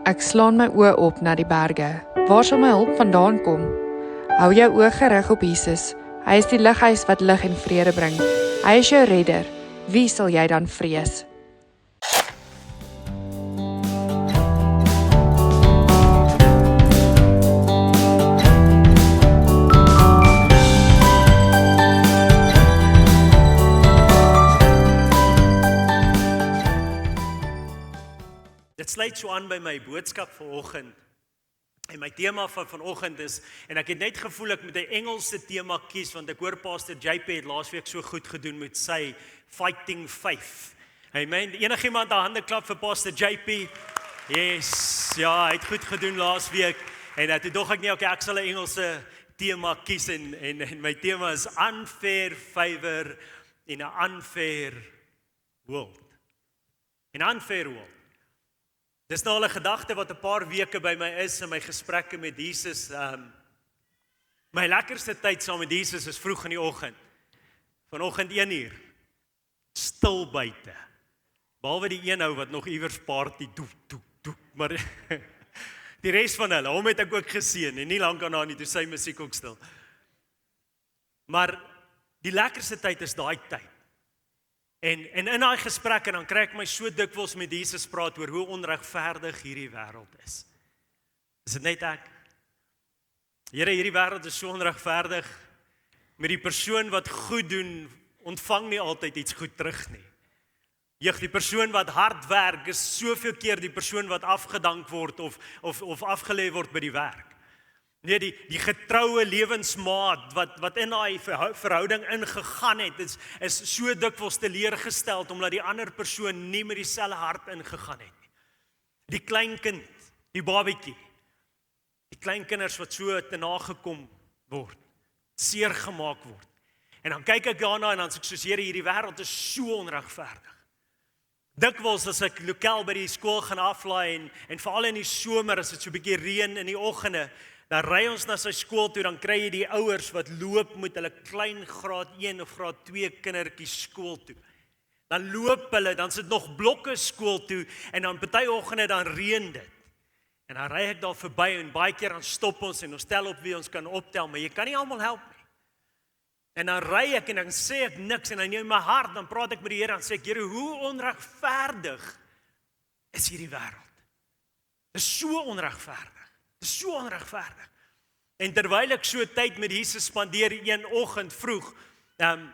Ek slaan my oë op na die berge. Waar sal my hulp vandaan kom? Hou jou oë gerig op Jesus. Hy is die lighuis wat lig en vrede bring. Hy is jou redder. Wie sal jy dan vrees? Dit sluit so aan by my boodskap vanoggend. En my tema van vanoggend is, en ek het net gevoel ek moet 'n Engelse tema kies, want ek hoor Pastor JP het laasweek so goed gedoen met sy Fighting Faith. Amen. Enigiemand 'n hande klap vir Pastor JP? Yes, ja, hy het goed gedoen laasweek. En toe dog ek nie, okay, ek sal 'n Engelse tema kies en my tema is Unfair Favor in 'n Unfair World. In 'n Unfair World. Dis nou al 'n gedagte wat 'n paar weke by my is in my gesprekke met Jesus. My lekkerste tyd saam met Jesus is vroeg in die oggend. Vanoggend 1:00. Stil buite. Behalwe die een ou wat nog iewers party doek. Maar die res van hulle, hom het ek ook gesien en nie lank daarna nie, toe sy musiek ook stil. Maar die lekkerste tyd is daai tyd. En in daai gesprekke dan kry ek my so dikwels met Jesus praat oor hoe onregverdig hierdie wêreld is. Is dit net ek? Here, hierdie wêreld is so onregverdig. Met die persoon wat goed doen, ontvang nie altyd iets goed terug nie. Die persoon wat hard werk is soveel keer die persoon wat afgedank word of afgelê word by die werk. Nee, die getroue lewensmaat wat in daai verhouding ingegaan het, is so dikwels teleurgestel omdat die ander persoon nie met dieselfde hart ingegaan het nie. Die kleinkind, die babatjie, die kleinkinders wat so te nagekom word, seer gemaak word. En dan kyk ek daarna en dan sê ek soos, Here, hierdie wêreld is so onregverdig. Dikwels as ek lokaal by die skool gaan aflaai en veral in die somer as dit so 'n bietjie reën in die oggende, dan ry ons na sy skool toe, dan kry jy die ouers wat loop met hulle klein graad 1 of graad 2 kindertjies skool toe. Dan loop hulle, dan sit nog blokke skool toe en dan party oggende dan reën dit. En dan ry ek daar verby en baie keer dan stop ons en ons tel op wie ons kan optel, maar jy kan nie almal help nie. En dan ry ek en dan sê ek niks en dan in my hart, dan praat ek met die Here en sê ek, Here, hoe onregverdig is hierdie wêreld? Dit is so onregverdig. Dit is so onregverdig. En terwyl ek so tyd met Jesus spandeer een oggend vroeg,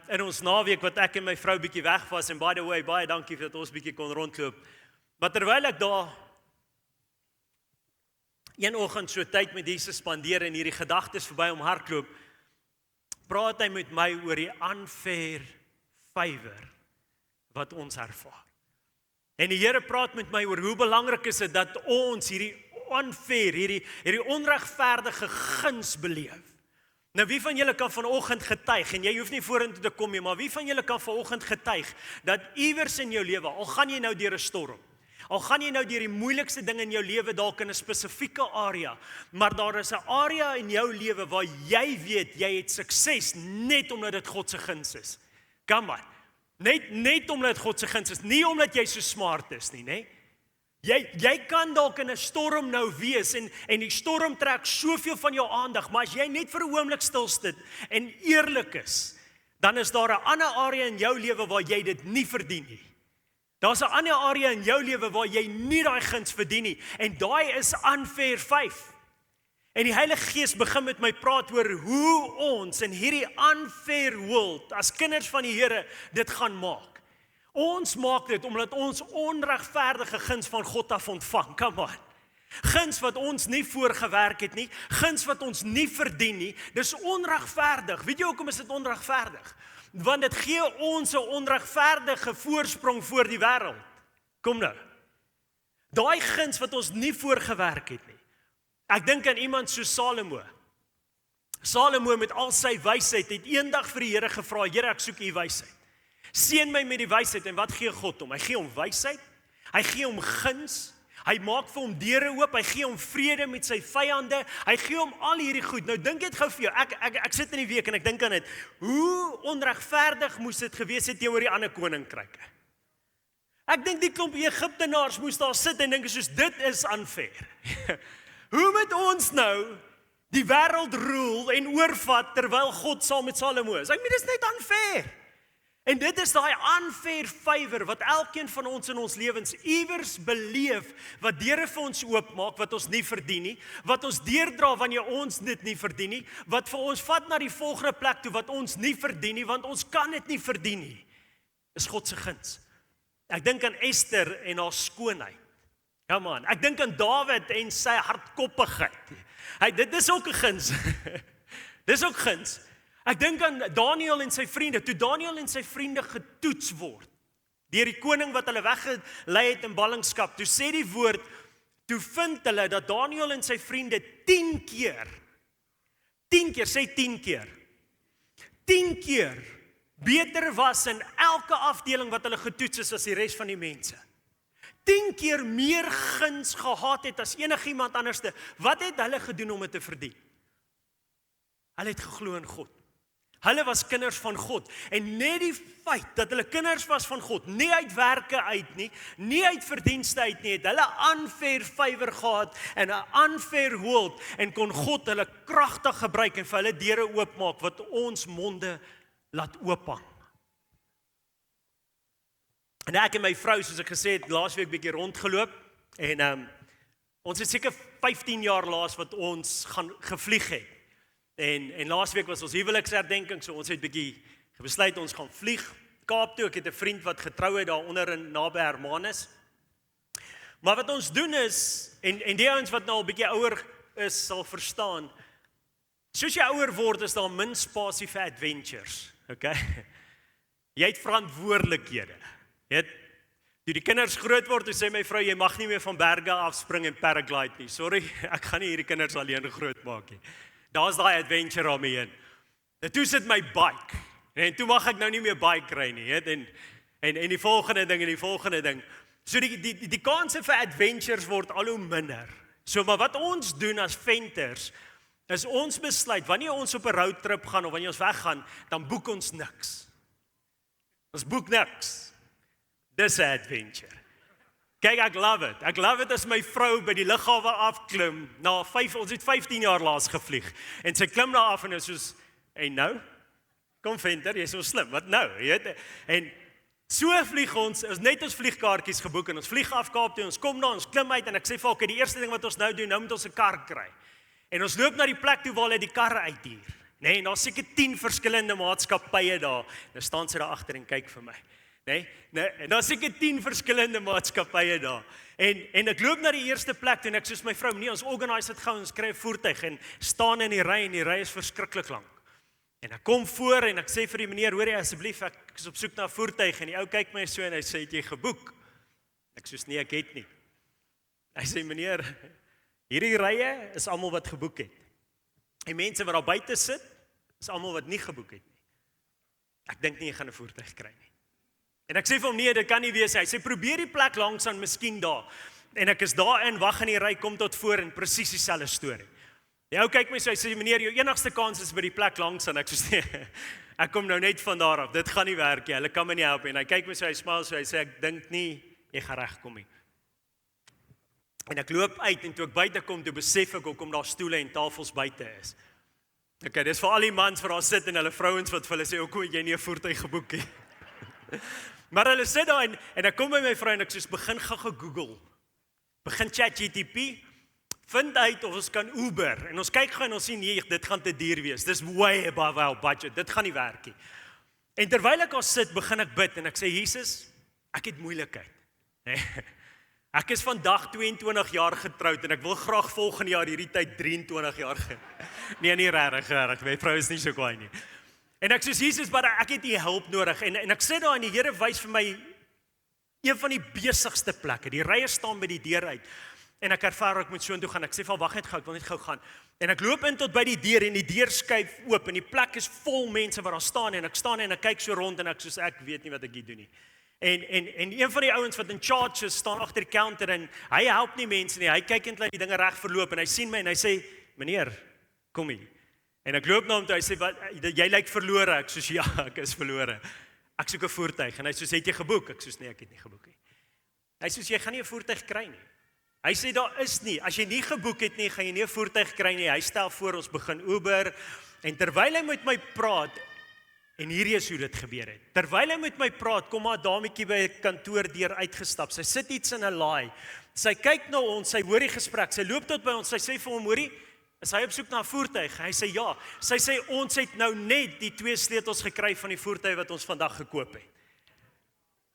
in ons naweek wat ek en my vrou bietjie weg was, en by the way, baie dankie vir dat ons bietjie kon rondloop. Maar terwyl ek daar een oggend so tyd met Jesus spandeer en hierdie gedagtes verby hom hardloop, praat hy met my oor die unfair favor wat ons ervaar. En die Here praat met my oor hoe belangrik is dit dat ons hierdie unfair, hierdie onregverdige guns beleef. Nou wie van julle kan vanoggend getuig, en jy hoef nie vorentoe te kom nie, maar wie van julle kan vanoggend getuig, dat iewers in jou lewe, al gaan jy nou deur 'n storm, al gaan jy nou deur die moeilikste ding in jou lewe dalk in 'n spesifieke area, maar daar is 'n area in jou lewe waar jy weet, jy het sukses net omdat dit God se guns is. Come on. Net omdat dit God se guns is, nie omdat jy so smart is nie, né? Jy kan dalk in 'n storm nou wees en die storm trek soveel van jou aandag, maar as jy net vir 'n oomblik stil sit en eerlik is, dan is daar 'n ander area in jou lewe waar jy dit nie verdien nie. Daar's 'n ander area in jou lewe waar jy nie daai guns verdien nie, en daai is unfair faith. En die Heilige Gees begin met my praat oor hoe ons in hierdie unfair world as kinders van die Here dit gaan maak. Ons maak dit omdat ons onregverdige guns van God af ontvang. Come on. Guns wat ons nie voorgewerk het nie, guns wat ons nie verdien nie. Dis onregverdig. Weet jy hoekom is dit onregverdig? Want dit gee ons 'n onregverdige voorsprong voor die wêreld. Kom nou. Daai guns wat ons nie voorgewerk het nie. Ek dink aan iemand so Salomo. Salomo met al sy wysheid het eendag vir die Here gevra, Here, ek soek U wysheid. Seën my met die wysheid, en wat gee God hom? Hy gee hom wysheid, hy gee hom guns, hy maak vir hom deure oop, hy gee hom vrede met sy vyande, hy gee hom al hierdie goed. Nou dink dit gou vir jou, ek sit in die week en ek dink aan dit, hoe onregverdig moes dit gewees het teenoor die ander koninkryke? Ek dink die klomp Egiptenaars moes daar sit en dink soos dit is unfair. Hoe moet ons nou die wêreld rule en oorvat terwyl God saam met Salomo is? Ek meen dis net unfair. En dit is daai unfair favor wat elkeen van ons in ons lewens iewers beleef, wat deure vir ons oopmaak wat ons nie verdien nie, wat ons deurdra wanneer ons dit nie verdien nie, wat vir ons vat na die volgende plek toe wat ons nie verdien nie, want ons kan dit nie verdien nie. Is God se guns. Ek dink aan Esther en haar skoonheid. Ja man, ek dink aan Dawid en sy hardkoppigheid. Dit is ook 'n guns. Dis ook guns. Ek dink aan Daniël en sy vriende. Toe Daniël en sy vriende getoets word deur die koning wat hulle weggelei het in ballingskap, toe sê die woord, toe vind hulle dat Daniël en sy vriende 10 keer, sê 10 keer, 10 keer beter was in elke afdeling wat hulle getoets is as die res van die mense. 10 keer meer guns gehad het as enigiemand anderste. Wat het hulle gedoen om dit te verdien? Hulle het geglo in God. Hulle was kinders van God. En net die feit dat hulle kinders was van God, nie uit werke uit nie, nie uit verdienste uit nie, het hulle unfair favor gehad en 'n unfair world, en kon God hulle kragtig gebruik en vir hulle deure oopmaak wat ons monde laat oophang. En ek en my vrou, soos ek gesê het, laasweek bietjie rondgeloop en ons het seker 15 jaar laas wat ons gevlieg het. En laasweek was ons huweliksherdenking, so ons het bietjie besluit ons gaan vlieg Kaap toe. Ek het 'n vriend wat getrou het daar onder in naby Hermanus. Maar wat ons doen is, en die ouens wat nou al bietjie ouer is, sal verstaan, soos jy ouer word, is daar min spasie vir adventures, okay? Jy het verantwoordelikhede. Toe die kinders groot word, toe sê my vrou, jy mag nie meer van berge afspring en paraglide nie. Sorry, ek gaan nie hierdie kinders alleen groot maak nie. Daar's daai adventure aan my heen. En toe sit my bike. En toe mag ek nou nie meer bike ry nie, en die volgende ding. So die kanse vir adventures word al hoe minder. So maar wat ons doen as venters, is ons besluit, wanneer ons op 'n roadtrip gaan of wanneer ons weggaan, dan boek ons niks. Ons boek niks. Dis 'n adventure. Kyk, ek love it. Ek love it as my vrou by die lughawe afklim. Ons het 15 jaar laas gevlieg. En sy klim daar af en is soos, en nou? Kom venter, jy is so slim. Wat nou? En so vlieg ons net ons vliegkaartjies geboek en ons vlieg af Kaap toe, ons kom daar, ons klim uit en ek sê vir haar, die eerste ding wat ons nou doen, nou moet ons 'n kar kry. En ons loop na die plek toe waar hulle die karre uithuur. En daar's seker 10 verskillende maatskappye daar. Nou staan sy daar agter en kyk vir my. En daar's seker 10 verskillende maatskappye daar. En ek loop na die eerste plek toe en ek sê my vrou, nee, ons organise dit gou, ons kry 'n voertuig en staan in die ry en die ry is verskriklik lank. En ek kom voor en ek sê vir die meneer, hoor jy asseblief, ek is op soek na 'n voertuig, en die ou kyk my so en hy sê, het jy geboek? Ek sê, nee, ek het nie. Hy sê, meneer, hierdie rye is almal wat geboek het. En mense wat daar buite sit, is almal wat nie geboek het nie. Ek dink nie jy gaan 'n voertuig kry nie. En ek sê vir hom, nee, dit kan nie wees. Hy sê, probeer die plek langs aan, miskien daar. En ek is daarin, wag in die ry, kom tot voor en presies dieselfde storie. Die ou kyk my so, hy sê, meneer, jou enigste kans is by die plek langs aan. Ek sê, nee, ek kom nou net van daar af, dit gaan nie werk nie, hulle kan my nie help nie. En hy kyk my so, hy smile so, hy sê, ek dink nie, jy gaan regkom nie. En ek loop uit, en toe ek buite kom, toe besef ek hoekom daar stoele en tafels buite is. Okay, dis vir al die mans wat daar sit en hulle vrouens wat vir hulle sê, hoekom het jy nie 'n voertuig geboek nie? Maar hulle sit daar en ek kom by my vrou en ek sê, begin gou Google. Begin ChatGPT, vind uit of ons kan Uber. En ons kyk gou en ons sien, nee, dit gaan te duur wees. Dis way above our budget. Dit gaan nie werk nie. En terwyl ek daar sit, begin ek bid en ek sê, Jesus, ek het moeilikheid. Ek is vandag 22 jaar getroud en ek wil graag volgende jaar hierdie tyd 23 jaar Nee, nie regtig. My vrou is nie so kwaai nie. En ek sê, Jesus, maar ek het U hulp nodig. En ek sit daar en die Here wys vir my een van die besigste plekke. Die rye staan by die deur uit. En ek ervaar ek moet so intoe gaan. Ek sê vir wag net gou, ek wil net gou gaan. En ek loop in tot by die deur en die deur skuif oop en die plek is vol mense wat daar staan en ek staan en ek kyk so rond en ek soos ek weet nie wat ek hier doen nie. En een van die ouens wat in charge is, staan agter die counter en hy help nie mense nie. Hy kyk net dat die dinge reg verloop en hy sien my en hy sê, meneer, kom hier. En ek loop na hom toe, hy sê, wat, jy lyk verlore. Ek sê, ja, ek is verlore. Ek soek 'n voertuig. En hy sê, het jy geboek? Ek sê, nee, ek het nie geboek nie. Hy sê, jy gaan nie 'n voertuig kry nie. Hy sê, daar is nie, as jy nie geboek het nie, gaan jy nie 'n voertuig kry nie. Hy stel voor, ons begin Uber, en terwyl hy met my praat, en hierdie is hoe dit gebeur het. Terwyl hy met my praat, kom maar 'n dametjie by 'n kantoordeur uitgestap. Sy sit iets in 'n laai. Sy kyk na ons, sy hoor die gesprek. Sy loop tot by ons. Sy sê vir hom, hoorie, is hy op soek na 'n voertuig? Hy sê ja. Sy sê ons het nou net die 2 sleutels gekry van die voertuig wat ons vandag gekoop het.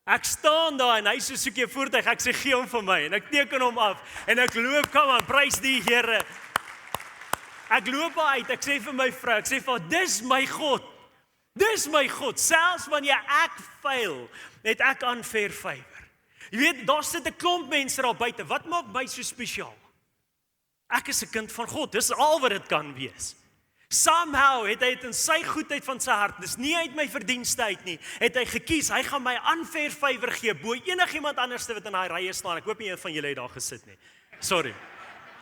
Ek staan daar en hy sê soek jy 'n voertuig. Ek sê gee hom vir my en ek teken hom af en ek loop, kom aan, prys die Here. Ek loop uit. Ek sê vir my vrou, ek sê vir haar, dis my God. Dis my God, selfs wanneer ek fail, het ek unfair favor. Jy weet, daar sit 'n klomp mense daar buite. Wat maak my so spesiaal? Ek is 'n kind van God, dis al wat dit kan wees. Somehow het hy dit in sy goedheid van sy hart, dis nie uit my verdienste uit nie, het hy gekies, hy gaan my unfair favor gee, bo enigiemand anders wat in daai rye staan. Ek hoop nie een van julle het daar gesit nie. Sorry.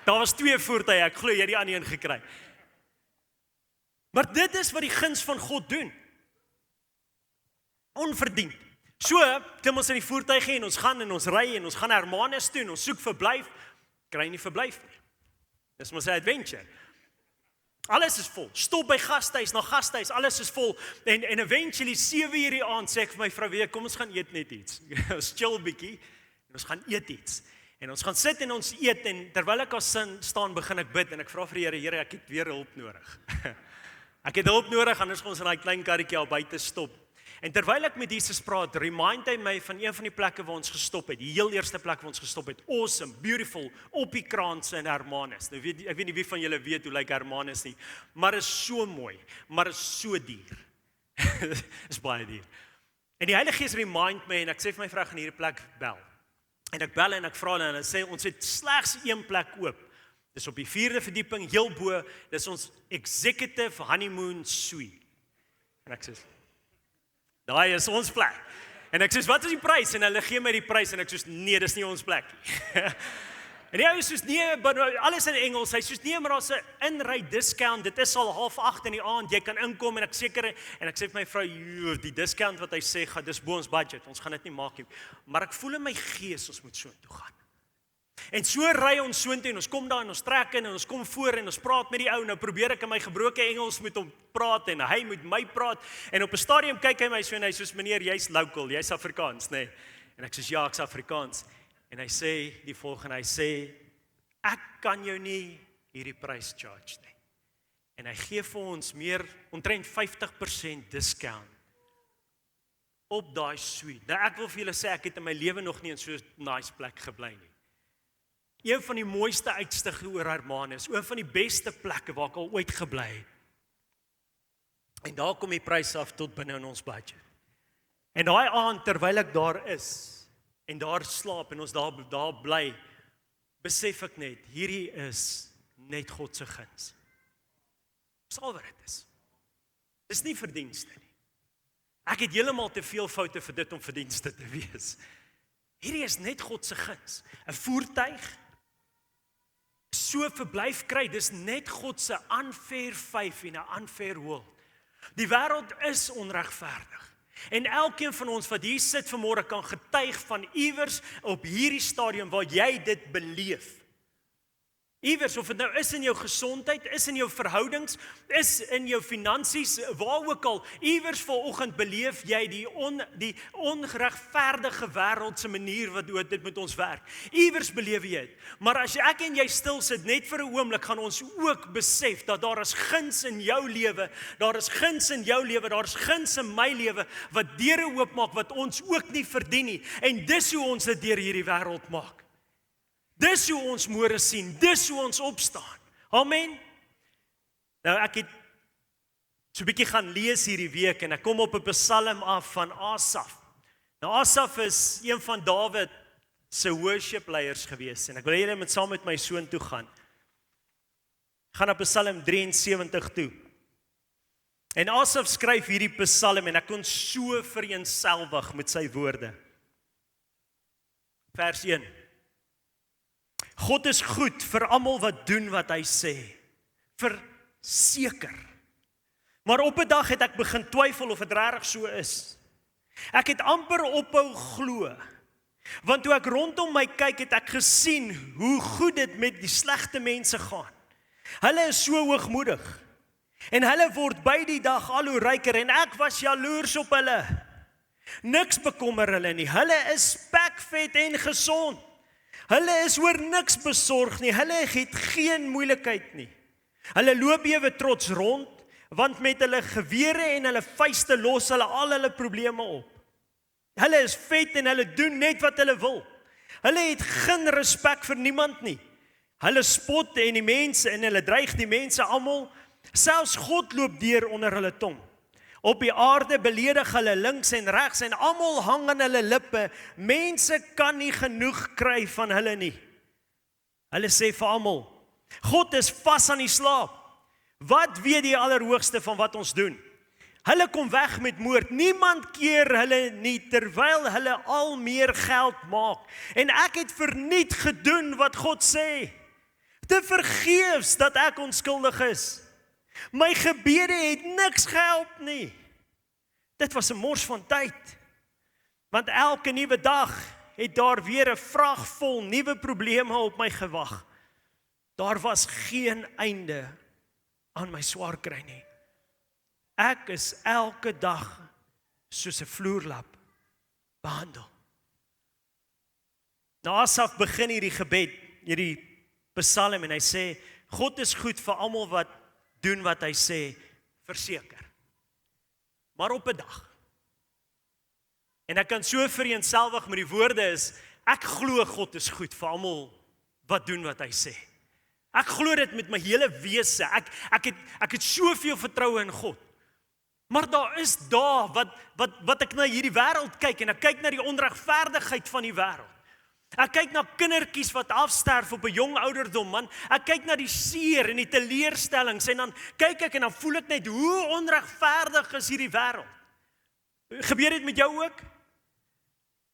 Daar was 2 voertuie, ek glo jy het die ander een gekry. Maar dit is wat die guns van God doen. Onverdiend. So, klim ons in die voertuig en ons gaan ry en ons gaan Hermanus toe en ons soek verblyf, kry nie verblyf nie. Dis mos 'n adventure. Alles is vol. Stop by gastehuis na gastehuis, alles is vol. En eventually 7:00 die aand sê ek vir my vrou weer, kom ons gaan eet net iets. Ons chill bietjie en ons gaan eet iets. En ons gaan sit en ons eet en terwyl ek as staan begin ek bid en ek vra vir die Here, Here, ek het weer hulp nodig. Ek het hulp nodig, anders gaan ons in daai klein karretjie al buite stop. En terwyl ek met Jesus praat, remind hy my van een van die plekke waar ons gestop het, die heel eerste plek waar ons gestop het, awesome, beautiful, op die kraanse in Hermanus. Nou ek weet nie wie van julle weet hoe lyk Hermanus nie, maar is so mooi, maar is so duur. Is baie duur. En die Heilige Gees remind my en ek sê vir my vrou gaan hierdie plek bel. En ek bel en ek vra hulle en hulle sê ons het slegs een plek oop. Dis op die 4de verdieping, heel bo, dis ons executive honeymoon suite. En ek sê, daai is ons plek. En ek sê, wat is die prys? En hulle gee my die prys en ek sê, nee, dis nie ons plek nie. En die ou sê, nee, alles in Engels, hy sê, nee, maar daar's 'n inry discount, dit is al 7:30 in die aand, jy kan inkom en ek seker, en ek sê vir my vrou, die discount wat hy sê, dis bo ons budget, ons gaan dit nie maak nie. Maar ek voel in my gees, ons moet so toe gaan. En so ry ons soontoe en ons kom daar en ons trek in en ons kom voor en ons praat met die ou. Nou probeer ek in my gebroke Engels met hom praat en hy moet my praat. En op 'n stadium kyk hy my so en hy sê, meneer, jy's local, jy's Afrikaans, nê? Nee. En ek sê, ja, ek's Afrikaans. En hy sê die volgende, hy sê, ek kan jou nie hierdie prys charge nie. En hy gee vir ons meer, omtrent 50% discount op daai suite. Nou ek wil vir julle sê, ek het in my lewe nog nie in so 'n nice plek gebly nie. Een van die mooiste uitstige oor Hermanus, een van die beste plekke waar ek al ooit gebly het. En daar kom die prys af tot binne in ons budget. En daai aand terwyl ek daar is en daar slaap en ons daar bly, besef ek net, hierdie is net God se guns. Dis al wat dit is. Dis nie verdienste nie. Ek het heeltemal te veel foute vir dit om verdienste te wees. Hierdie is net God se guns. 'n Voertuig, so verblyf kry, dis net God se unfair favor in 'n unfair world. Die wêreld is onregverdig. En elkeen van ons wat hier sit vanmôre kan getuig van iewers op hierdie stadium waar jy dit beleef. Iewers, of dit nou is in jou gesondheid, is in jou verhoudings, is in jou finansies, waar ook al, iewers vanoggend beleef jy die ongeregverdige wêreldse manier wat dit met ons werk. Iewers beleef jy dit. Maar as ek en jy stil sit, net vir 'n oomblik, gaan ons ook besef dat daar is guns in jou lewe, daar is guns in jou lewe, daar is guns in my lewe, wat deure oopmaak, wat ons ook nie verdien nie. En dis hoe ons dit deur hierdie wêreld maak. Dis hoe ons môre sien, dis hoe ons opstaan. Amen. Nou ek het so 'n bietjie gaan lees hierdie week en ek kom op 'n Psalm af van Asaf. Nou Asaf is een van Dawid se worship leiers gewees en ek wil hê julle moet saam met my soontoe gaan. Gaan op Psalm 73 toe. En Asaf skryf hierdie Psalm en ek kon so vereenselwig met sy woorde. Vers 1. God is goed vir almal wat doen wat hy sê. Verseker. Maar op 'n dag het ek begin twyfel of dit regtig so is. Ek het amper ophou glo. Want toe ek rondom my kyk, het ek gesien hoe goed dit met die slegte mense gaan. Hulle is so hoogmoedig. En hulle word by die dag al hoe ryker en ek was jaloers op hulle. Niks bekommer hulle nie. Hulle is spekvet en gesond. Hulle is oor niks besorg nie. Hulle het geen moeilikheid nie. Hulle loop ewe trots rond, want met hulle gewere en hulle vuiste los hulle al hulle probleme op. Hulle is vet en hulle doen net wat hulle wil. Hulle het geen respek vir niemand nie. Hulle spot en die mense en hulle dreig die mense almal. Selfs God loop deur onder hulle tong. Op die aarde beledig hulle links en regs en almal hang aan hulle lippe. Mense kan nie genoeg kry van hulle nie. Hulle sê vir almal, God is vas aan die slaap. Wat weet die Allerhoogste van wat ons doen? Hulle kom weg met moord. Niemand keer hulle nie terwyl hulle al meer geld maak. En ek het verniet gedoen wat God sê. Te vergeefs dat ek onskuldig is. My gebede het niks gehelp nie. Dit was 'n mors van tyd. Want elke nuwe dag het daar weer 'n vrag vol nuwe probleme op my gewag. Daar was geen einde aan my swaar kry nie. Ek is elke dag soos 'n vloerlap behandel. Nou Asaf begin hierdie gebed, hierdie psalm en hy sê, God is goed vir almal wat doen wat hy sê, verseker. Maar op 'n dag. En ek kan so vereenselwig met die woorde is, ek glo God is goed vir almal wat doen wat hy sê. Ek glo dit met my hele wese. Ek het soveel vertroue in God. Maar daar is dae wat ek na hierdie wêreld kyk en ek kyk na die onregverdigheid van die wêreld. Ek kyk na kindertjies wat afsterf op 'n jong ouderdom, man. Ek kyk na die seer en die teleurstellings en dan kyk ek en dan voel ek net hoe onregverdig is hierdie wêreld. Gebeur dit met jou ook?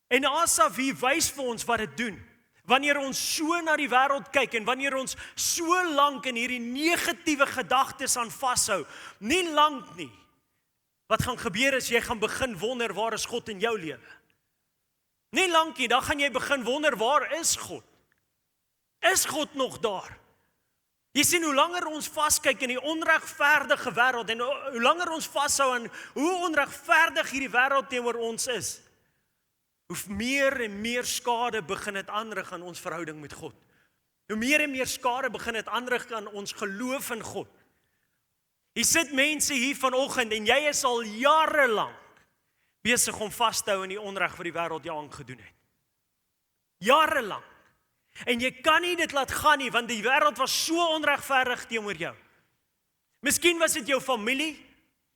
En Asaf hier wys vir ons wat dit doen. Wanneer ons so na die wêreld kyk en wanneer ons so lank in hierdie negatiewe gedagtes aan vashou, nie lank nie. Wat gaan gebeur is jy gaan begin wonder waar is God in jou lewe? Nie lankie, dan gaan jy begin wonder waar is God? Is God nog daar? Jy sien hoe langer ons vaskyk in die onregverdige wêreld en hoe langer ons vashou aan hoe onregverdig hierdie wêreld teenoor ons is, hoe meer en meer skade begin dit aanrig aan ons verhouding met God. Hoe meer en meer skade begin dit aanrig aan ons geloof in God. Hier sit mense hier vanoggend en jy is al jare lank besig om vas te hou in die onreg wat die wêreld jou aangedoen het. Jare lank. En jy kan nie dit laat gaan nie, want die wêreld was so onregverdig teenoor jou. Miskien was dit jou familie,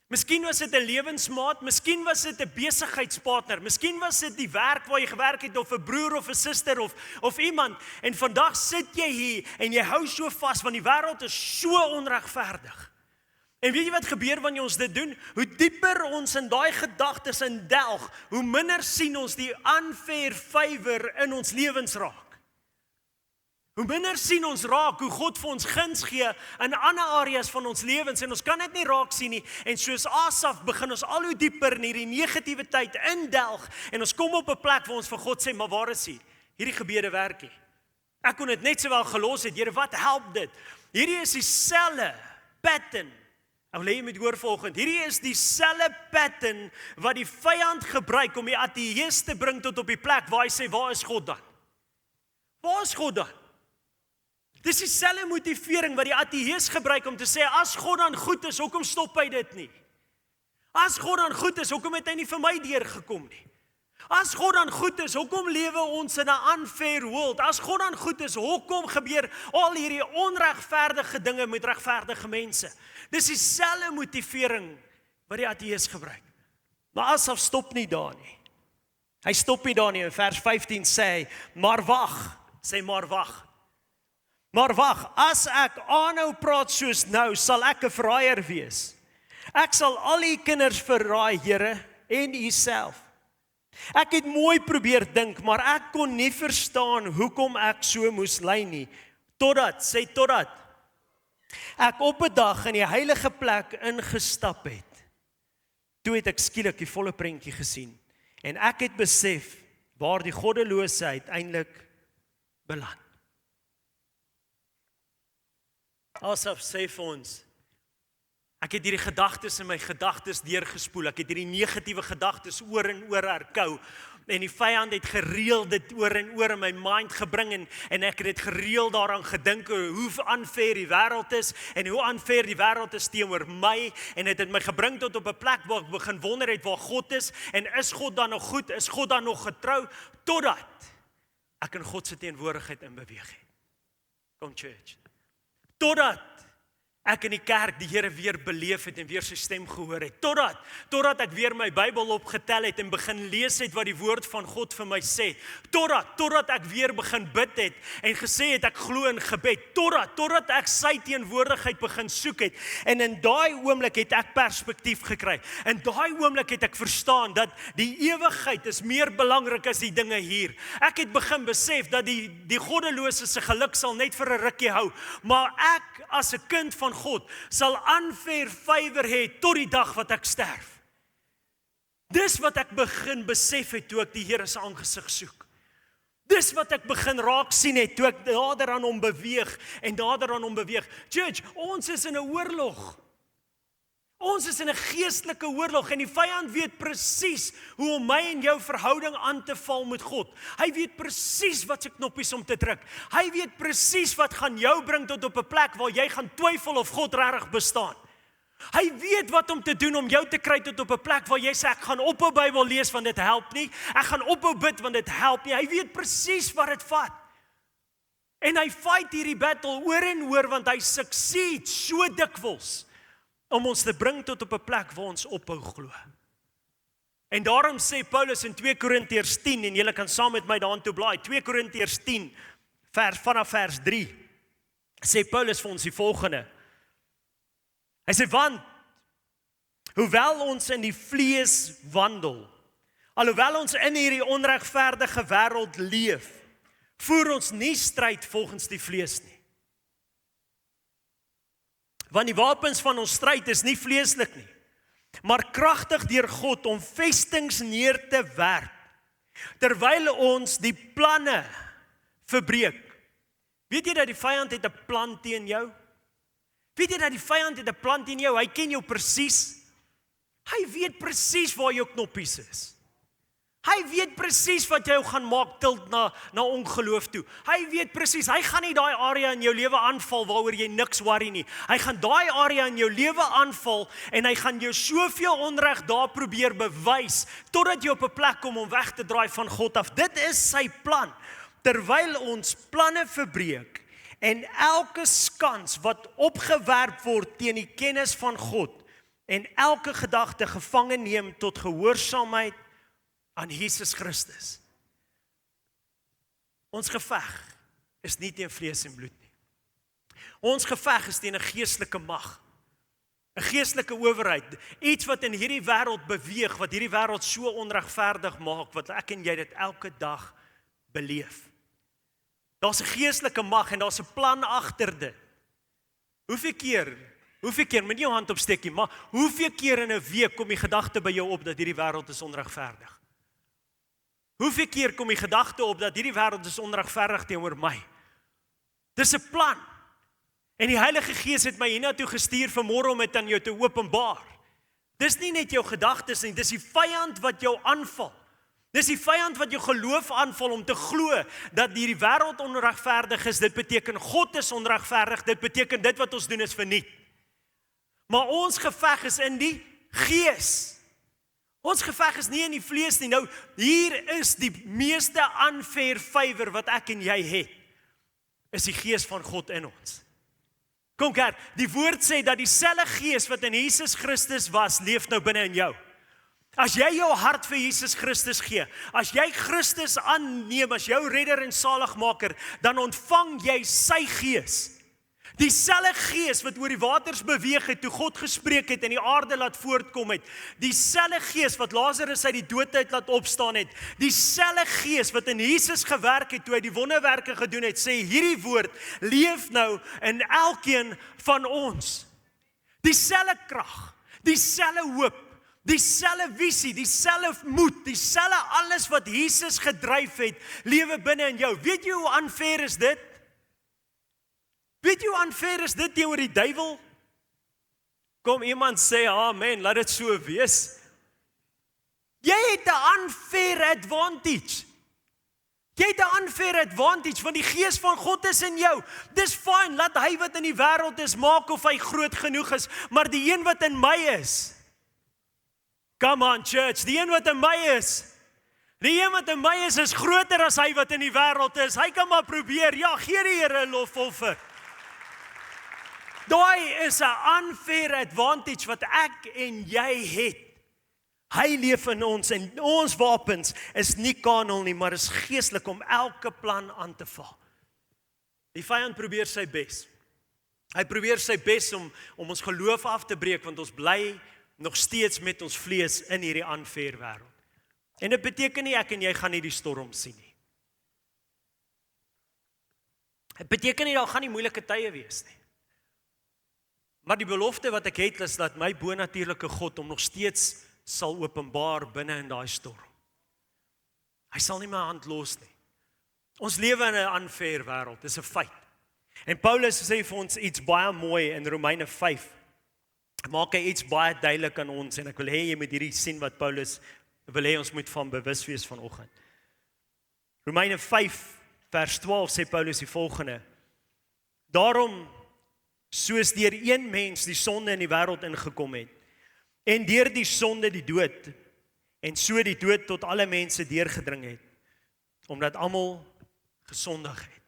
miskien was dit 'n lewensmaat, miskien was dit 'n besigheidspartner, miskien was dit die werk waar jy gewerk het of 'n broer of 'n suster of iemand. En vandag sit jy hier en jy hou so vas want die wêreld is so onregverdig. En weet jy wat gebeur wanneer ons dit doen? Hoe dieper ons in daai gedagtes indelg, hoe minder sien ons die unfair favor in ons lewens raak. Hoe minder sien ons raak hoe God vir ons guns gee in ander areas van ons lewens en ons kan dit nie raak sien nie. En soos Asaf begin ons al hoe dieper in hierdie negativiteit indelg en ons kom op 'n plek waar ons vir God sê, maar waar is hy? Hierdie gebede werk nie. Ek kon dit net sowel gelos het. Here, wat help dit? Hierdie is dieselfde pattern. Ek wil hê jy moet hoor volgende. Hierdie is dieselfde pattern wat die vyand gebruik om die ateïs te bring tot op die plek waar hy sê, waar is God dan? Waar is God dan? Dis dieselfde motivering wat die ateïs gebruik om te sê, as God dan goed is, hoekom stop hy dit nie? As God dan goed is, hoekom het hy nie vir my deurgekom nie? As God dan goed is, hoekom lewe ons in 'n unfair world? As God dan goed is, hoekom gebeur al hierdie onregverdige dinge met regverdige mense? Dis dieselfde motivering wat die ateïs gebruik. Maar Asaf stop nie daar nie. Hy stop nie daar nie. In vers 15 sê hy, maar wag, Maar wag, as ek aanhou praat soos nou, sal ek 'n verraaier wees. Ek sal al die kinders verraai, Here, en U self. Ek het mooi probeer dink, maar ek kon nie verstaan hoekom ek so moes ly nie. Totdat ek op 'n dag in die heilige plek ingestap het. Toe het ek skielik die volle prentjie gesien. En ek het besef, waar die goddelose uiteindelik beland. Asaf sê vir ons, ek het hierdie gedagtes in my gedagtes deurgespoel, ek het hierdie negatiewe gedagtes oor en oor herkou, en die vyand het gereeld dit oor en oor in my mind gebring, en ek het dit gereeld daaraan gedink, hoe unfair die wêreld is, en hoe unfair die wêreld is teenoor my, en het my gebring tot op 'n plek waar ek begin wonder het waar God en is God dan nog goed, is God dan nog getrou, totdat ek in God se teenwoordigheid in beweeg het. Kom church. Totdat ek in die kerk die Here weer beleef het en weer sy stem gehoor het. Totdat ek weer my Bybel opgetel het en begin lees het wat die woord van God vir my sê. Totdat ek weer begin bid het en gesê het ek glo in gebed. Totdat ek sy teenwoordigheid begin soek het. En in daai oomblik het ek perspektief gekry. In daai oomblik het ek verstaan dat die ewigheid is meer belangrik as die dinge hier. Ek het begin besef dat die goddelose se geluk sal net vir 'n rukkie hou. Maar ek as 'n kind van God sal unfair favor hê tot die dag wat ek sterf. Dis wat ek begin besef het toe ek die Here se aangesig soek. Dis wat ek begin raak sien het toe ek nader aan hom beweeg en nader aan hom beweeg. Church, ons is in 'n oorlog. Ons is in 'n geestelike oorlog en die vyand weet presies hoe om my en jou verhouding aan te val met God. Hy weet presies wat se knoppies om te druk. Hy weet presies wat gaan jou bring tot op 'n plek waar jy gaan twyfel of God regtig bestaan. Hy weet wat om te doen om jou te kry tot op 'n plek waar jy sê ek gaan ophou Bybel lees want dit help nie. Ek gaan ophou bid want dit help nie. Hy weet presies wat dit vat. En hy fight hierdie battle oor en oor want hy succeed so dikwels om ons te bring tot op 'n plek waar ons ophou glo. En daarom sê Paulus in 2 Korintiërs 10, en julle kan saam met my daartoe blaai, 2 Korintiërs 10, vanaf vers 3, sê Paulus vir ons die volgende. Hy sê, want, hoewel ons in die vlees wandel, alhoewel ons in hierdie onregverdige wêreld leef, voer ons nie stryd volgens die vlees nie. Want die wapens van ons stryd is nie vleeslik nie, maar kragtig deur God om vestings neer te werp, terwyl ons die planne verbreek. Weet jy dat die vyand het 'n plan teen jou? Weet jy dat die vyand het 'n plan teen jou? Hy ken jou presies. Hy weet presies waar jou knoppies is. Hy weet presies wat jou gaan maak tilt na ongeloof toe. Hy weet presies, hy gaan nie daai area in jou lewe aanval waaroor jy niks worry nie. Hy gaan daai area in jou lewe aanval en hy gaan jou soveel onreg daar probeer bewys totdat jy op 'n plek kom om weg te draai van God af. Dit is sy plan. Terwyl ons planne verbreek en elke skans wat opgewerp word teen die kennis van God en elke gedagte gevange neem tot gehoorsaamheid aan Jesus Christus. Ons geveg is nie teen vlees en bloed nie. Ons geveg is teen 'n geestelike mag, 'n geestelike owerheid, iets wat in hierdie wêreld beweeg, wat hierdie wêreld so onregverdig maak, wat ek en jy dit elke dag beleef. Daar's 'n geestelike mag en daar's 'n plan agter dit. Hoeveel keer, met jou hand opsteek nie, maar hoeveel keer in 'n week kom die gedagte by jou op dat hierdie wêreld is onregverdig? Hoeveel keer kom die gedagte op dat hierdie wêreld is onregverdig teenoor my? Dis 'n plan. En die Heilige Gees het my hiernatoe gestuur vanmôre om dit aan jou te openbaar. Dis nie net jou gedagtes nie, dis die vyand wat jou aanval. Dis die vyand wat jou geloof aanval om te glo dat hierdie wêreld onregverdig is. Dit beteken God is onregverdig. Dit beteken dit wat ons doen is verniet. Maar ons geveg is in die Gees. Ons geveg is nie in die vlees nie. Nou, hier is die meeste unfair favor wat ek en jy het, is die Gees van God in ons. Kom kyk, die woord sê dat dieselfde Gees wat in Jesus Christus was, leef nou binne in jou. As jy jou hart vir Jesus Christus gee, as jy Christus aanneem as jou redder en saligmaker, dan ontvang jy sy Gees. Dieselfde Gees wat oor die waters beweeg het toe God gespreek het en die aarde laat voortkom het. Dieselfde Gees wat Lazarus uit die dood uit laat opstaan het. Dieselfde Gees wat in Jesus gewerk het toe hy die wonderwerke gedoen het, sê hierdie woord leef nou in elkeen van ons. Dieselfde krag, dieselfde hoop, Dieselfde visie, dieselfde moed, dieselfde alles wat Jesus gedryf het, lewe binne in jou. Weet jy hoe unfair is dit? Weet jy hoe unfair is dit teenoor die duiwel? Kom iemand sê, amen, laat dit so wees. Jy het 'n unfair advantage. Jy het 'n unfair advantage, want die gees van God is in jou. Dis fyn, laat hy wat in die wêreld is, maak of hy groot genoeg is, maar die een wat in my is, come on church, die een wat in my is, is groter as hy wat in die wêreld is. Hy kan maar probeer, ja, gee die Here 'n lofoffer. Daai is 'n unfair advantage wat ek en jy het. Hy leef in ons en ons wapens is nie karnal nie, maar is geestelik om elke plan aan te val. Die vyand probeer sy bes. Hy probeer sy bes om ons geloof af te breek, want ons bly nog steeds met ons vlees in hierdie unfair wêreld. En dit beteken nie ek en jy gaan nie die storm sien nie. Dit beteken nie daar gaan nie moeilike tye wees nie. Maar die belofte wat ek het is dat my bonatuurlike God hom nog steeds sal openbaar binne in daai storm. Hy sal nie my hand los nie. Ons lewe in 'n unfair wêreld, dis 'n feit. En Paulus sê vir ons iets baie mooi in Romeine 5. Maak hy iets baie duidelik aan ons en ek wil hê jy moet hierdie sien wat Paulus wil hê ons moet van bewus wees vanoggend. Romeine 5 vers 12 sê Paulus die volgende: Daarom, soos deur een mens die sonde in die wêreld ingekom het, en deur die sonde die dood, en so die dood tot alle mense deurgedring het, omdat almal gesondig het.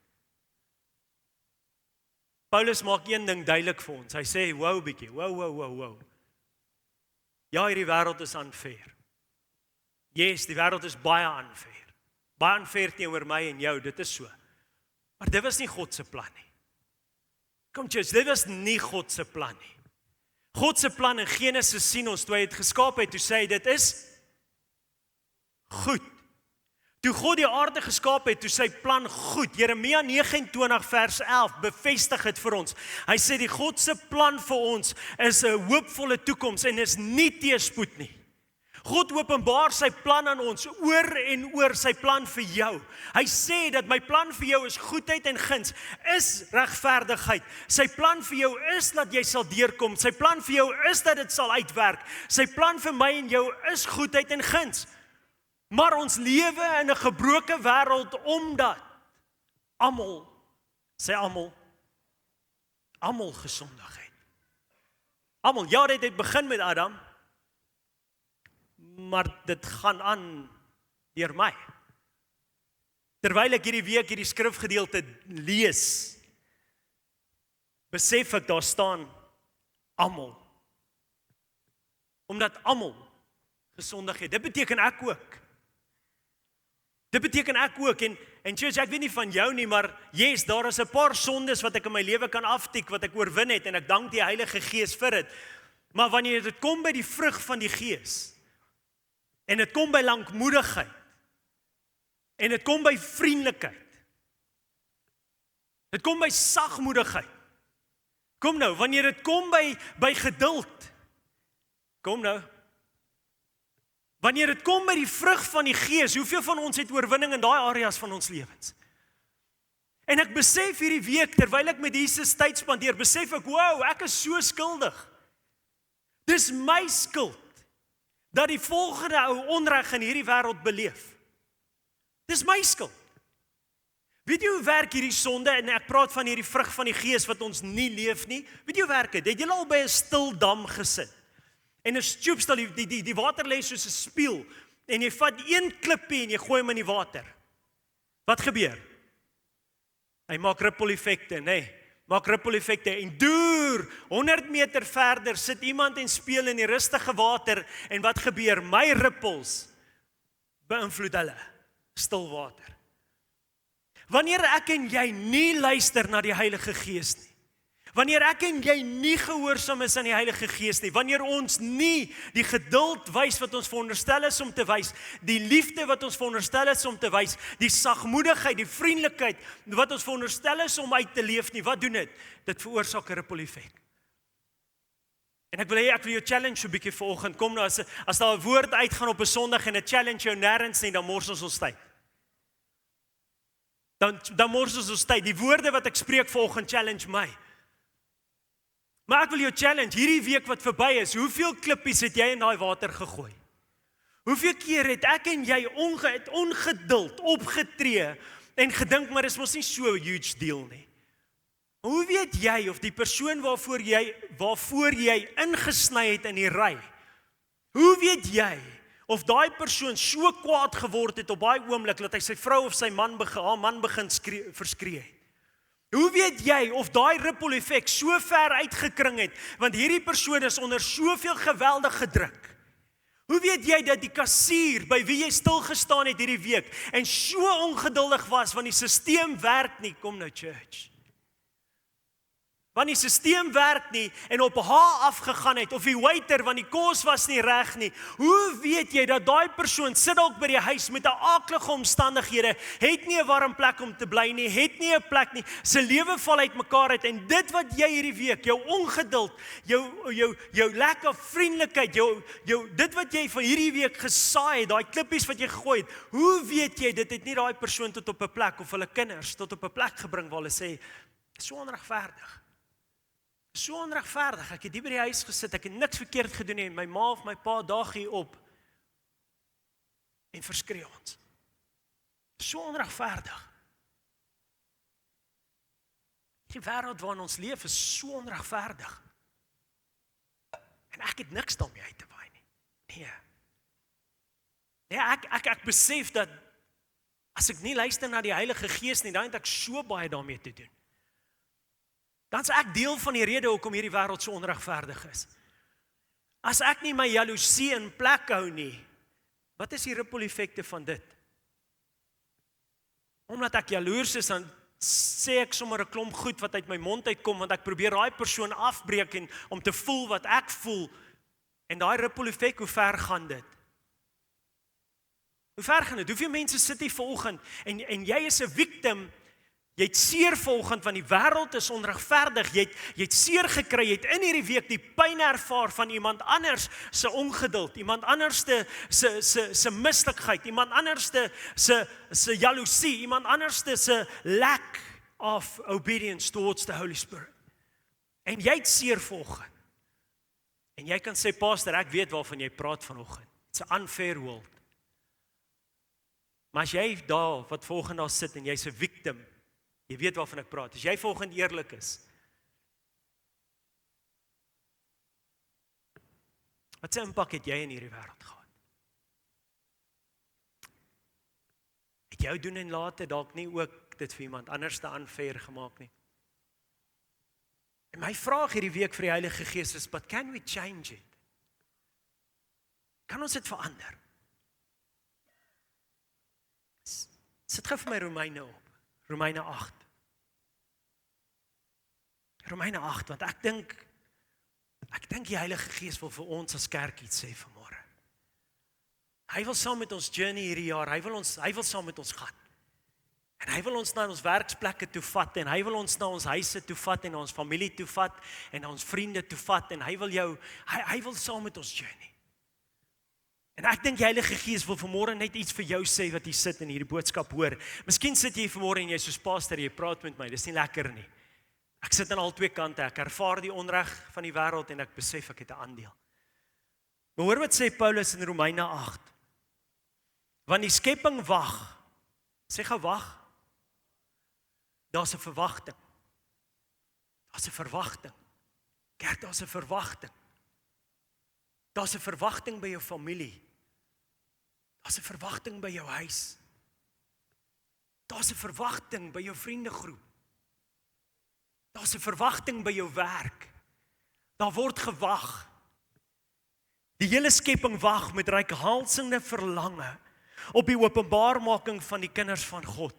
Paulus maak een ding duidelik vir ons. Hy sê, wow bietjie, wow. Ja, hierdie wêreld is unfair. Yes, die wêreld is baie unfair. Baie unfair teenoor my en jou, dit is so. Maar dit was nie God se plan nie. Kom church, dit was nie God se plan nie. God se plan in Genesis sien ons, toe hy het geskaap het, toe sê hy, dit is goed. Toe God die aarde geskaap het, toe sy plan goed. Jeremia 29 vers 11 bevestig dit vir ons. Hy sê die God se plan vir ons is 'n hoopvolle toekoms en is nie teëspoed nie. God openbaar sy plan aan ons oor en oor, sy plan vir jou. Hy sê dat my plan vir jou is goedheid en guns, is regverdigheid. Sy plan vir jou is dat jy sal deurkom. Sy plan vir jou is dat dit sal uitwerk. Sy plan vir my en jou is goedheid en guns. Maar ons lewe in 'n gebroke wêreld omdat almal gesondig het. Almal, ja, dit het begin met Adam, maar dit gaan aan deur my. Terwyl ek hierdie week hierdie skrifgedeelte lees, besef ek daar staan almal. Omdat almal gesondig het. Dit beteken ek ook. En church, ek weet nie van jou nie, maar yes, daar is 'n paar sondes wat ek in my lewe kan aftik, wat ek oorwin het, en ek dank die Heilige Gees vir dit. Maar wanneer dit kom by die vrug van die Gees, en dit kom by lankmoedigheid, en dit kom by vriendelikheid, dit kom by sagmoedigheid, kom nou, wanneer dit kom by geduld, kom nou, wanneer dit kom by die vrug van die Gees, hoeveel van ons het oorwinning in daai areas van ons lewens? En ek besef hierdie week, terwyl ek met Jesus tyd spandeer, besef ek, wow, ek is so skuldig. Dis my skuld, dat die volgende ou onreg in hierdie wêreld beleef. Dis my skuld. Weet jy hoe werk hierdie sonde, en ek praat van hierdie vrug van die Gees wat ons nie leef nie, weet jy hoe werk dit? Het jy al by 'n stil dam gesit? En 'n stoepstal, die water lê soos 'n spieël, en jy vat een klippie en jy gooi hom in die water. Wat gebeur? Hy maak ripple-effekte, nê? Maak ripple-effekte, en deur 100 meter verder sit iemand en speel in die rustige water, en wat gebeur? My rippels beïnvloed hulle, stil water. Wanneer ek en jy nie luister na die Heilige Gees nie, wanneer ek en jy nie gehoorsaam is aan die Heilige Gees nie, wanneer ons nie die geduld wys wat ons veronderstel is om te wys, die liefde wat ons veronderstel is om te wys, die sagmoedigheid, die vriendelikheid wat ons veronderstel is om uit te leef nie, wat doen dit? Dit veroorsaak 'n ripple effek. En ek wil jou challenge so 'n bietjie vanoggend. Kom nou, as daar 'n woord uitgaan op 'n Sondag en 'n challenge jou nêrens nie, dan mors ons tyd. Dan mors ons tyd. Die woorde wat ek spreek vanoggend challenge my. Maar ek wil jou challenge, hierdie week wat verby is, hoeveel klippies het jy in daai water gegooi? Hoeveel keer het ek en jy ongeduld opgetree en gedink, maar dis mos nie so 'n huge deal nie. Hoe weet jy of die persoon waarvoor jy ingesny het in die ry, hoe weet jy of daai persoon so kwaad geword het op daai oomblik dat hy sy vrou of sy man begin verskree het? Hoe weet jy of daai ripple effek so ver uitgekring het, want hierdie persoon is onder soveel geweldige druk? Hoe weet jy dat die kassier by wie jy stil gestaan het hierdie week en so ongeduldig was want die stelsel werk nie, kom nou church. Want die stelsel werk nie en op haar afgegaan het, of die waiter want die kos was nie reg nie. Hoe weet jy dat daai persoon sit dalk by die huis met 'n aaklige omstandighede, het nie 'n warm plek om te bly nie, het nie 'n plek nie, sy lewe val uitmekaar uit, en dit wat jy hierdie week, jou ongeduld, jou lack of vriendelikheid, dit wat jy van hierdie week gesaai het, daai klippies wat jy gegooi het, hoe weet jy dit het nie daai persoon tot op 'n plek, of hulle kinders tot op 'n plek gebring waar hulle sê, so onregverdig. So onregverdig, ek het hier by die huis gesit, ek het niks verkeerd gedoen nie, en my ma of my pa daag hier op, en verskree ons. So onregverdig. Die wêreld waarin ons leef is so onregverdig. En ek het niks daarmee uit te waai nie. Nee, ek besef dat, as ek nie luister na die Heilige Gees nie, dan het ek so baie daarmee te doen. Dan is ek deel van die rede hoekom hierdie wêreld so onregverdig is. As ek nie my jaloesie in plek hou nie, wat is die ripple effekte van dit? Omdat ek jaloers is, dan sê ek sommer 'n klomp goed wat uit my mond uitkom, want ek probeer daai persoon afbreek en om te voel wat ek voel. En daai ripple effek, hoe ver gaan dit? Hoe ver gaan dit? Hoeveel mense sit hier vanoggend en jy is 'n victim. Jy het seer vanoggend, want die wêreld is onregverdig. Jy het seer gekry, jy het in hierdie week die pyn ervaar van iemand anders se ongeduld, iemand anders se mislikheid, iemand anders se jaloesie, iemand anders se lack of obedience towards the Holy Spirit. En jy het seer vanoggend. En jy kan sê, pastor, ek weet waarvan jy praat vanoggend. It's an unfair world. Maar as jy wat vanoggend daar sit en jy's 'n victim, jy weet waarvan ek praat. As jy vanoggend eerlik is, wat se impak het jy in hierdie wêreld gehad? Het jou doen en late dalk nie ook dit vir iemand anders te unfair gemaak nie? En my vraag hierdie week vir die Heilige Gees is, but can we change it? Kan ons dit verander? Sit gou vir my Romeine op. Romeine 8. Romeine 8, want ek dink die Heilige Gees wil vir ons as kerk iets sê vanmôre. Hy wil saam met ons journey hierdie jaar, hy wil saam met ons gaan. En hy wil ons na ons werksplekke toe vat, en hy wil ons na ons huise toe vat, en na ons familie toe vat, en na ons vriende toe vat, en hy wil saam met ons journey. En ek dink die Heilige Gees wil vanmôre net iets vir jou sê wat jy sit in hierdie boodskap hoor. Miskien sit jy vanmôre en jy soos pastor, jy praat met my, dis nie lekker nie. Ek sit aan al twee kante, ek ervaar die onreg van die wêreld en ek besef ek het 'n aandeel. Maar hoor wat sê Paulus in Romeine 8. Want die skepping wag. Sê gou wag. Daar's 'n verwagting. Daar's 'n verwagting. Kerk, daar's 'n verwagting. Daar's 'n verwagting by jou familie. Daar's 'n verwagting by jou huis. Daar's 'n verwagting by jou vriendegroep. Daar's 'n verwagting by jou werk. Daar word gewag. Die hele skepping wag met reikhalsende verlange op die openbaarmaking van die kinders van God.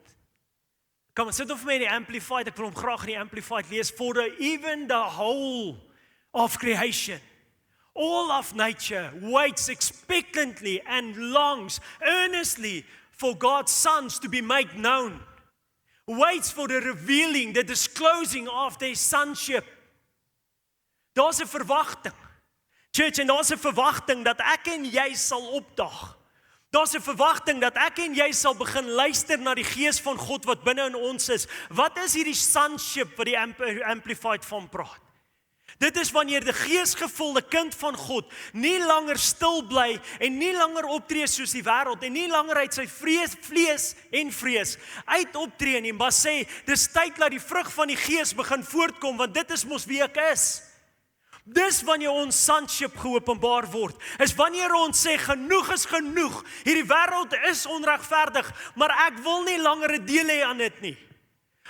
Kom, sit of my die Amplified, ek wil hom graag in die Amplified lees. For even the whole of creation, all of nature waits expectantly and longs earnestly for God's sons to be made known. Waits for the revealing, the disclosing of their sonship. Daar's 'n verwagting. Church, en daar's 'n verwagting dat ek en jy sal opdaag. Daar's 'n verwagting dat ek en jy sal begin luister na die Gees van God wat binne in ons is. Wat is hierdie sonship wat die Amplified van praat? Dit is wanneer die geesgevulde kind van God nie langer stil bly en nie langer optree soos die wêreld en nie langer uit sy vlees en vrees uit optree nie, maar sê, dis tyd dat die vrug van die Gees begin voortkom, want dit is mos wie ek is. Dis wanneer ons sonship geopenbaar word, is wanneer ons sê, genoeg is genoeg, hierdie wêreld is onregverdig, maar ek wil nie langer 'n deel hê aan dit nie.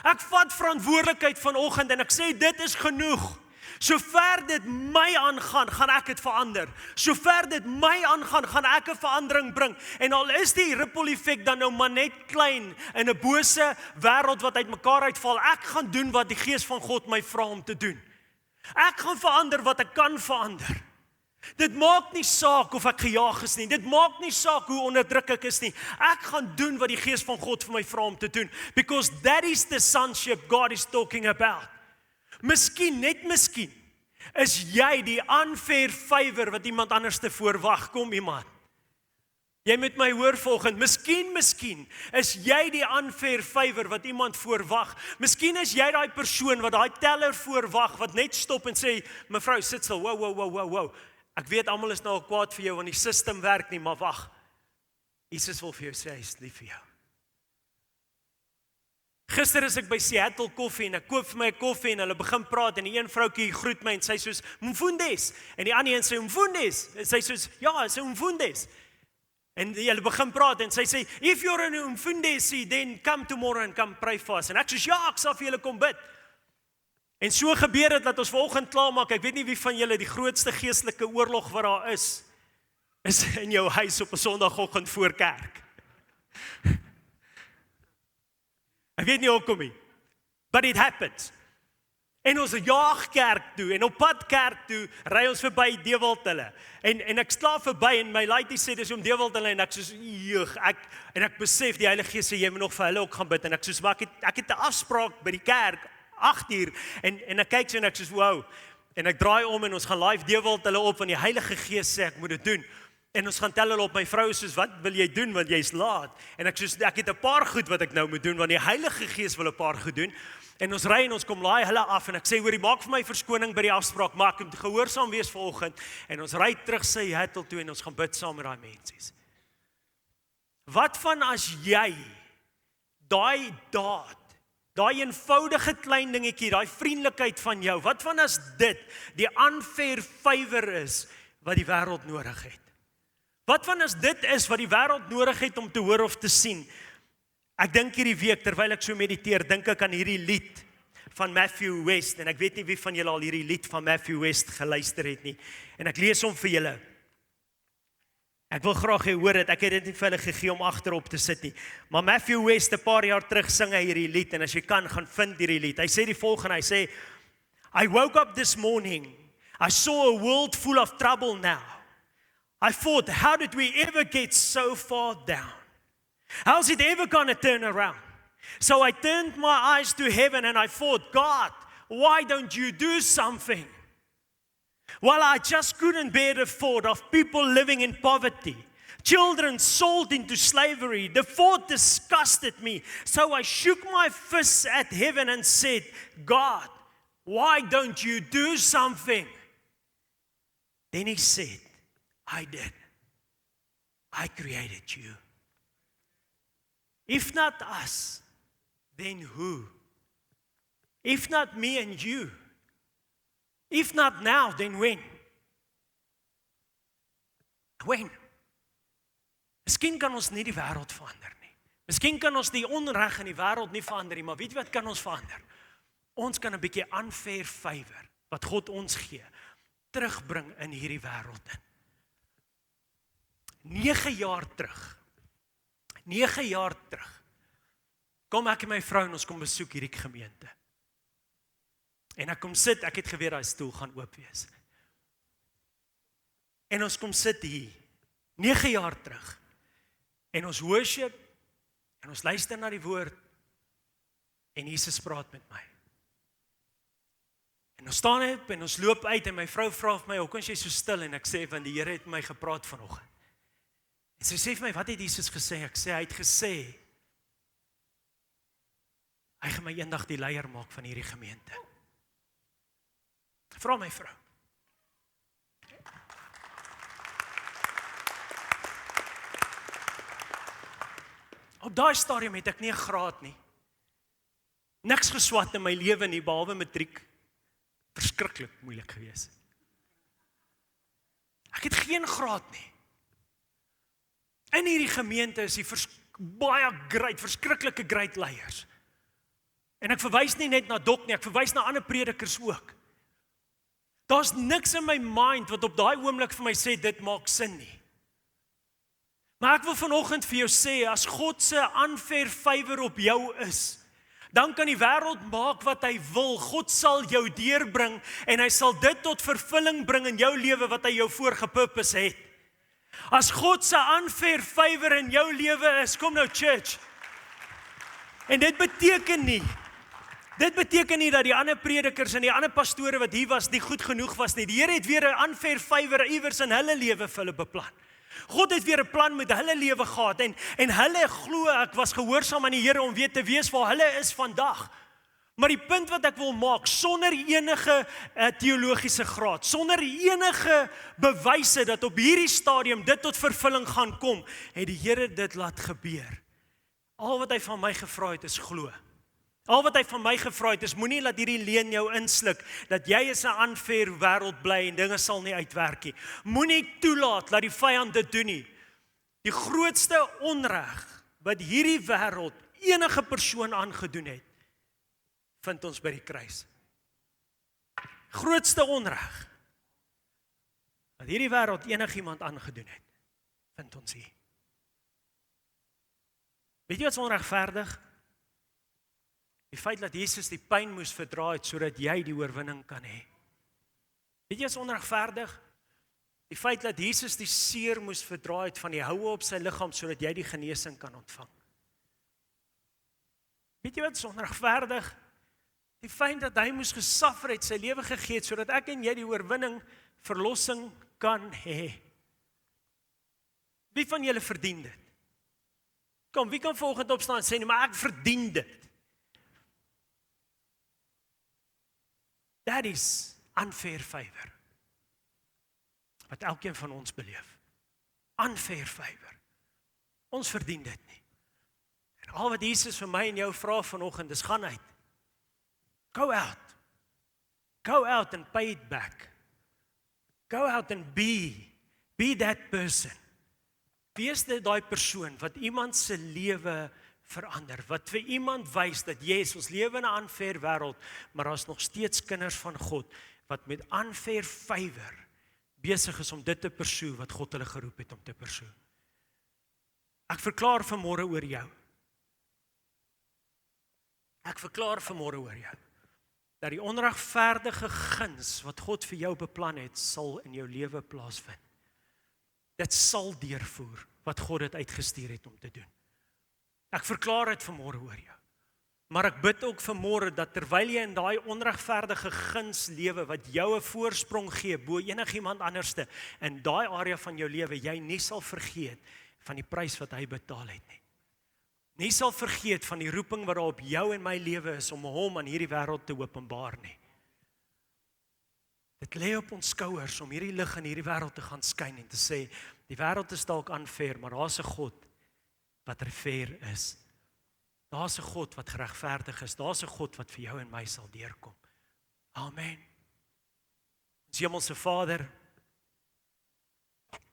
Ek vat verantwoordelikheid vanoggend en ek sê, dit is genoeg. Sover dit my aangaan, gaan ek dit verander. Sover dit my aangaan, gaan ek 'n verandering bring. En al is die ripple effek dan nou maar net klein in 'n bose wêreld wat uitmekaar uitval, ek gaan doen wat die Gees van God my vra om te doen. Ek gaan verander wat ek kan verander. Dit maak nie saak of ek gejaag is nie. Dit maak nie saak hoe onderdruk ek is nie. Ek gaan doen wat die Gees van God vir my vra om te doen. Because that is the sonship God is talking about. Miskien, net miskien, is jy die unfair favor wat iemand anders te voorwag. Kom iemand. Jy moet my hoor volgende. Miskien is jy die unfair favor wat iemand voorwag. Miskien is jy daai persoon wat daai teller voorwag wat net stop en sê, mevrou, sit stil. Wow. Ek weet almal is nou al kwaad vir jou want die system werk nie, maar wag. Jesus wil vir jou sê hy is lief vir jou. Gister is ek by Seattle Koffie en ek koop vir my 'n koffie en hulle begin praat en die een vroukie groet my en sy soos "Mfundes" en die ander een sê "Mfundes" en sy soos "Ja, sy Mfundes." En hulle begin praat en sy sê "If you're an Mfundes, then come tomorrow and come pray for us." En ek sê "Ja, ek sal vir julle kom bid." En so gebeur dit dat ons vanoggend klaar maak. Ek weet nie wie van julle die grootste geestelike oorlog wat daar is in jou huis op 'n Sondagoggend voor kerk. Ek weet nie hoekom nie, but it happens. En ons jaag kerk toe, en op pad kerk toe, ry ons verby Dewaldhulle. En ek slaap verby, en my laaitjie sê, dis om Dewaldhulle, en ek soos, en ek besef, die Heilige Gees sê, jy moet nog vir hulle ook gaan bid, en ek soos, maar ek het 'n afspraak by die kerk, 8 uur, en ek kyk so, en ek soos, wow, en ek draai om, en ons gaan live Dewaldhulle op, en die Heilige Gees sê, ek moet dit doen. En ons gaan tel hulle op, my vrou soos, wat wil jy doen, want jy's laat. En ek soos, ek het 'n paar goed wat ek nou moet doen, want die Heilige Gees wil 'n paar goed doen. En ons ry en ons kom laai hulle af, en ek sê, hoorie, maak vir my verskoning by die afspraak, maar ek moet gehoorsaam wees vanoggend. En ons ry terug Seattle toe, en ons gaan bid saam met daai mense. Wat van as jy, daai daad, daai eenvoudige klein dingetjie, daai vriendelikheid van jou, wat van as dit, die unfair favor is, wat die wêreld nodig het? Wat van as dit is wat die wêreld nodig het om te hoor of te sien? Ek dink hierdie week, terwyl ek so mediteer, dink ek aan hierdie lied van Matthew West, en ek weet nie wie van julle al hierdie lied van Matthew West geluister het nie, en ek lees hom vir julle. Ek wil graag hê hoor dit, ek het dit nie vir hulle gegee om agterop te sit nie, maar Matthew West, 'n paar jaar terug sing hy hierdie lied, en as jy kan, gaan vind hierdie lied. Hy sê die volgende, hy sê, I woke up this morning, I saw a world full of trouble now. I thought, how did we ever get so far down? How's it ever going to turn around? So I turned my eyes to heaven and I thought, God, why don't you do something? Well, I just couldn't bear the thought of people living in poverty, children sold into slavery. The thought disgusted me. So I shook my fists at heaven and said, God, why don't you do something? Then he said, I did. I created you. If not us, then who? If not me and you. If not now, then when? When? Miskien kan ons nie die wêreld verander nie. Miskien kan ons die onreg in die wêreld nie verander nie, maar weet jy wat kan ons verander? Ons kan 'n bietjie unfair favor wat God ons gee, terugbring in hierdie wêreld in. 9 jaar terug, kom ek en my vrou en ons kom besoek hierdie gemeente. En ek kom sit, ek het geweet daai stoel gaan oop wees. En ons kom sit hier, 9 jaar terug, en ons worship, en ons luister na die woord, en Jesus praat met my. En ons staan op en ons loop uit en my vrou vra vir my, hoekom is jy so stil? En ek sê, want die Here het met my gepraat vanoggend. En sy sê vir my, wat het Jesus gesê? Ek sê, hy het gesê, hy gaan my eendag die leier maak van hierdie gemeente. Vra my vrou. Op daai stadium het ek nie 'n graad nie. Niks geswat in my lewe nie, behalwe matriek. Verskriklik moeilik gewees. Ek het geen graad nie. In hierdie gemeente is die baie great, verskriklike great leiers. En ek verwys nie net na Dok nie, ek verwys na ander predikers ook. Daar's niks in my mind wat op daai oomblik vir my sê, dit maak sin nie. Maar ek wil vanoggend vir jou sê, as God se unfair favor op jou is, dan kan die wêreld maak wat hy wil. God sal jou deurbring en hy sal dit tot vervulling bring in jou lewe wat hy jou voorgepurpose het. As God se unfair favor in jou lewe is, kom nou church. En dit beteken nie dat die ander predikers en die ander pastore wat hier was nie goed genoeg was nie. Die Here het weer 'n unfair favor iewers in hulle lewe vir hulle beplan. God het weer 'n plan met hulle lewe gehad en hulle glo ek was gehoorsaam aan die Here om weer te wees waar hulle is vandag. Maar die punt wat ek wil maak, sonder enige teologiese graad, sonder enige bewyse dat op hierdie stadium dit tot vervulling gaan kom, het die Here dit laat gebeur. Al wat hy van my gevra het is glo. Al wat hy van my gevra het is, moenie laat hierdie leuen jou insluk, dat jy is 'n unfair wêreld bly en dinge sal nie uitwerk nie. Moenie toelaat dat die vyand dit doen nie. Die grootste onreg wat hierdie wêreld enige persoon aangedoen het, vind ons by die kruis. Grootste onreg wat hierdie wêreld enigiemand aangedoen het, vind ons hier. Weet jy wat is onregverdig? Die feit dat Jesus die pyn moes verdra het, sodat jy die oorwinning kan hê. Weet jy wat is onregverdig? Die feit dat Jesus die seer moes verdra het van die houe op sy liggaam, sodat jy die genesing kan ontvang. Weet jy wat is onregverdig? Die feit dat hy moes gesuffer het, sy lewe gegee het, sodat ek en jy die oorwinning, verlossing kan hê. Wie van julle verdien dit? Kom, wie kan volgende opstaan en sê, nee, maar ek verdien dit. That is unfair favor. Wat elkeen van ons beleef. Unfair favor. Ons verdien dit nie. En al wat Jesus vir my en jou vra vanoggend is, gaan uit. Go out. Go out and pay it back. Go out and be that person. Wees dit daai persoon wat iemand se lewe verander, wat vir iemand wys dat ons lewe in 'n unfair wêreld, maar daar's nog steeds kinders van God wat met unfair favor besig is om dit te pursue wat God hulle geroep het om te pursue. Ek verklaar vanmôre oor jou. Ek verklaar vanmôre oor jou dat die onregverdige guns wat God vir jou beplan het, sal in jou lewe plaasvind. Dit sal deurvoer wat God dit uitgestuur het om te doen. Ek verklaar dit vanmôre oor jou. Maar ek bid ook vanmôre dat terwyl jy in daai onregverdige guns lewe wat jou 'n voorsprong gee bo enigiemand anderste in daai area van jou lewe, jy nie sal vergeet van die prys wat hy betaal het nie. Nie sal vergeet van die roeping wat daar op jou en my lewe is om hom aan hierdie wêreld te openbaar nie. Dit lê op ons skouers om hierdie lig in hierdie wêreld te gaan skyn en te sê, die wêreld is dalk unfair, maar daar's 'n God wat fair is. Daar's 'n God wat geregverdig is. Daar's 'n God wat vir jou en my sal deurkom. Amen. Ons hemelse Vader.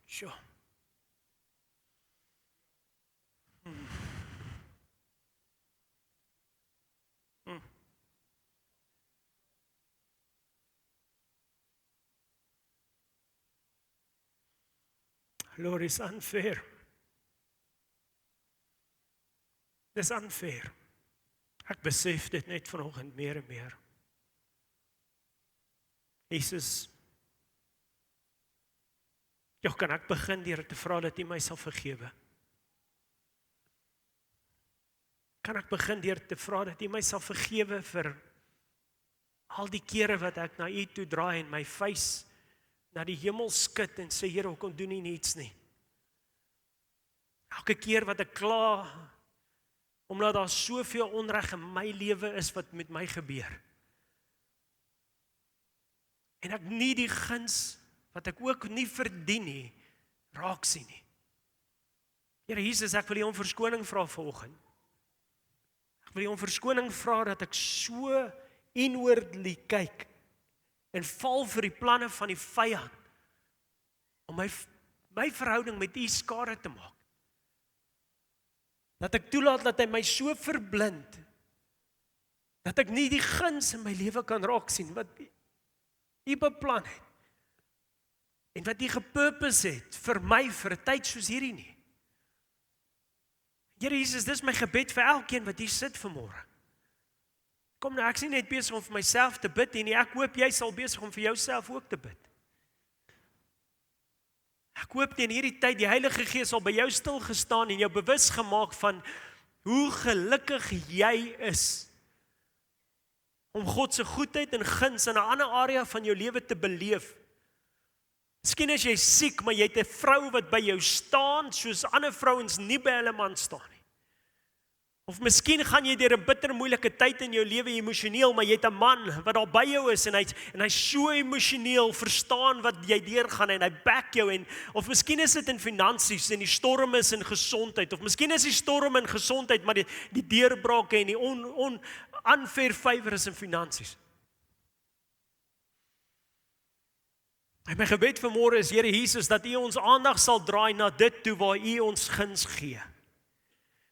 Sjoe. Lord, is unfair. Dis unfair. Ek besef dit net vanoggend meer en meer. Jesus, kan ek begin deur te vra dat U my sal vergewe? Kan ek begin deur te vra dat U my sal vergewe vir Al die kere wat ek na U toe draai en my face na die hemel skud en sê, Here, hoekom doen U niets nie? Elke keer wat ek kla, omdat daar soveel onreg in my lewe is wat met my gebeur. En ek nie die guns wat ek ook nie verdien nie, raak sien nie. Here Jesus, ek wil U om verskoning vra vanoggend. Ek wil U om verskoning vra dat ek so inwardly kyk en val vir die planne van die vyand om my verhouding met U skade te maak. Dat ek toelaat dat hy my so verblind dat ek nie die guns in my lewe kan raak sien wat U beplan het en wat U gepurpose het vir my vir 'n tyd soos hierdie nie. Here Jesus, dis my gebed vir elkeen wat hier sit vanmôre. Kom nou, ek is nie net besig om vir myself te bid nie, ek hoop jy sal besig om vir jouself ook te bid. Ek hoop teen hierdie tyd die Heilige Gees sal by jou stil gestaan en jou bewus gemaak van hoe gelukkig jy is om God se goedheid en guns in 'n ander area van jou lewe te beleef. Miskien is jy siek, maar jy het 'n vrou wat by jou staan soos ander vrouens nie by hulle man staan nie. Of miskien gaan jy deur 'n bitter moeilike tyd in jou lewe emosioneel, maar jy het 'n man wat daar by jou is en hy so emosioneel verstaan wat jy deurgaan en hy back jou of miskien is dit in finansies en die storm is in gesondheid of miskien is die storm in gesondheid maar die deurbrake en die unfair favor is in finansies. En my gebed vanmôre is Here Jesus dat U ons aandag sal draai na dit toe waar U ons guns gee.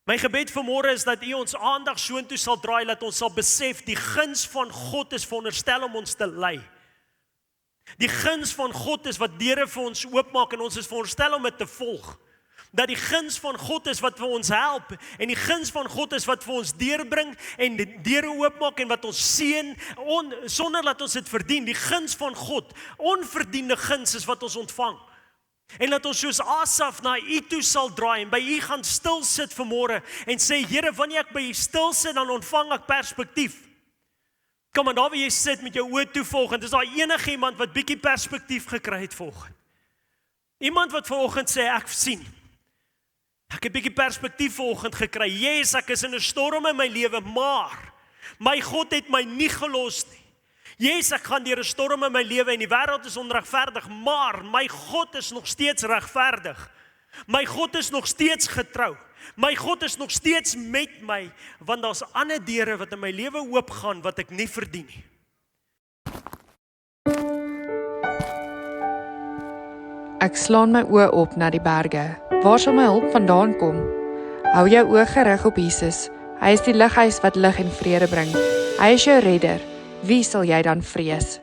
My gebed vanmôre is dat U ons aandag soontoe sal draai dat ons sal besef die guns van God is veronderstel om ons te lei. Die guns van God is wat deure vir ons oopmaak en ons is veronderstel om dit te volg. Dat die guns van God is wat vir ons help en die guns van God is wat vir ons deurbring en die deure oopmaak en wat ons seën sonder dat ons dit verdien. Die guns van God, onverdiende guns is wat ons ontvang. En dat ons soos Asaf na U toe sal draai en by U gaan stil sit vanmôre en sê, Here, wanneer ek by U stil sit, dan ontvang ek perspektief. Kom maar, daar waar jy sit met jou oë toe volgend, is daar enige iemand wat bietjie perspektief gekry het volgend? Iemand wat vanoggend sê, ek sien. Ek het bietjie perspektief vanoggend gekry. Yes, ek is in 'n storm in my lewe, maar my God het my nie gelos nie. Yes, ek gaan deur 'n storm in my lewe en die wêreld is onregverdig, maar my God is nog steeds regverdig. My God is nog steeds getrou. My God is nog steeds met my, want daar's ander deure wat in my lewe oopgaan wat ek nie verdien nie. Ek slaan my oë op na die berge. Waar sal my hulp vandaan kom? Hou jou oë gerig op Jesus. Hy is die lighuis wat lig en vrede bring. Hy is jou redder. Wie sal jy dan vrees?